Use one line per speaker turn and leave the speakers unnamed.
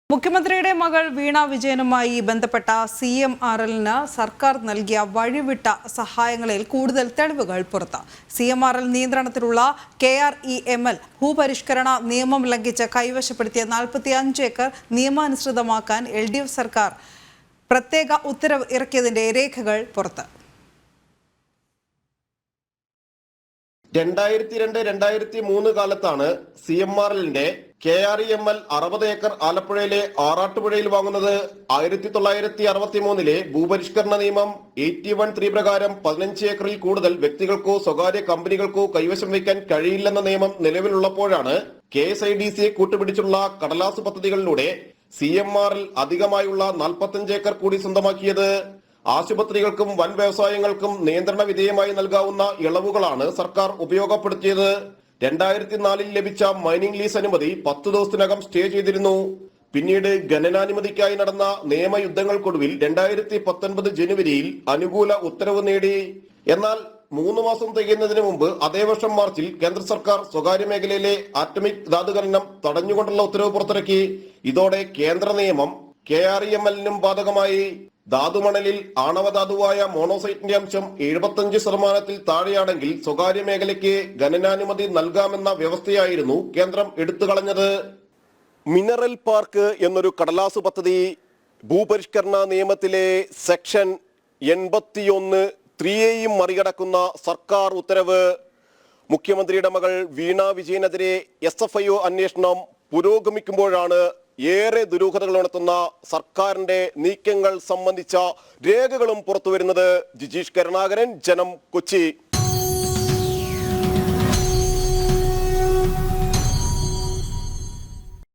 മുഖ്യമന്ത്രിയുടെ മകൾ വീണ വിജയനുമായി ബന്ധപ്പെട്ട CMRL-ന് സർക്കാർ നൽകിയ വഴിവിട്ട സഹായങ്ങളിൽ കൂടുതൽ തെളിവുകൾ പുറത്ത്. CMRL നിയന്ത്രണത്തിലുള്ള KREML ഭൂപരിഷ്കരണ നിയമം ലംഘിച്ച് കൈവശപ്പെടുത്തിയ 45 ഏക്കർ നിയമാനുസൃതമാക്കാൻ LDF സർക്കാർ പ്രത്യേക ഉത്തരവ് ഇറക്കിയതിന്റെ രേഖകൾ പുറത്ത്.
2002-2003 കാലത്താണ് CMRL-ന്റെ KREML 60 ഏക്കർ ആലപ്പുഴയിലെ ആറാട്ടുപുഴയിൽ വാങ്ങുന്നത്. 1963-ലെ ഭൂപരിഷ്കരണ നിയമം 81(3) പ്രകാരം 15 ഏക്കറിൽ കൂടുതൽ വ്യക്തികൾക്കോ സ്വകാര്യ കമ്പനികൾക്കോ കൈവശം വയ്ക്കാൻ കഴിയില്ലെന്ന നിയമം നിലവിലുള്ളപ്പോഴാണ് KSIDCയെ കൂട്ടുപിടിച്ചുള്ള കടലാസു പദ്ധതികളിലൂടെ CMRL അധികമായുള്ള 45 ഏക്കർ കൂടി സ്വന്തമാക്കിയത്. ആശുപത്രികൾക്കും വൻ വ്യവസായങ്ങൾക്കും നിയന്ത്രണ വിധേയമായി നൽകാവുന്ന ഇളവുകളാണ് സർക്കാർ ഉപയോഗപ്പെടുത്തിയത്. 2004-ൽ ലഭിച്ച മൈനിംഗ് ലീസ് അനുമതി 10 ദിവസത്തിനകം സ്റ്റേ ചെയ്തിരുന്നു. പിന്നീട് ഖനനാനുമതിക്കായി നടന്ന നിയമയുദ്ധങ്ങൾക്കൊടുവിൽ 2019 ജനുവരിയിൽ അനുകൂല ഉത്തരവ് നേടി. എന്നാൽ 3 മാസം തികയുന്നതിന് മുമ്പ് അതേ വർഷം മാർച്ചിൽ കേന്ദ്ര സർക്കാർ സ്വകാര്യ മേഖലയിലെ ആറ്റമിക് ധാതുഖനനം തടഞ്ഞുകൊണ്ടുള്ള ഉത്തരവ് പുറത്തിറക്കി. ഇതോടെ കേന്ദ്ര നിയമം KREML-നും ബാധകമായി. ധാതുമണലിൽ ആണവധാതുവായ മോണോസൈറ്റിന്റെ അംശം 75% താഴെയാണെങ്കിൽ സ്വകാര്യ മേഖലയ്ക്ക് ഖനനാനുമതി നൽകാമെന്ന വ്യവസ്ഥയായിരുന്നു കേന്ദ്രം എടുത്തുകളഞ്ഞത്. മിനറൽ പാർക്ക് എന്നൊരു കടലാസു പദ്ധതി ഭൂപരിഷ്കരണ നിയമത്തിലെ സെക്ഷൻ 81(3)യും മറികടക്കുന്ന സർക്കാർ ഉത്തരവ്. മുഖ്യമന്ത്രിയുടെ മകൾ വീണ വിജയനെതിരെ SFIO അന്വേഷണം പുരോഗമിക്കുമ്പോഴാണ് ഏറെ ദുരൂഹതകൾ ഉണർത്തുന്ന സർക്കാരിന്റെ നീക്കങ്ങൾ സംബന്ധിച്ച രേഖകളും പുറത്തുവരുന്നത്. ജിജീഷ് കരുണാകരൻ, ജനം, കൊച്ചി.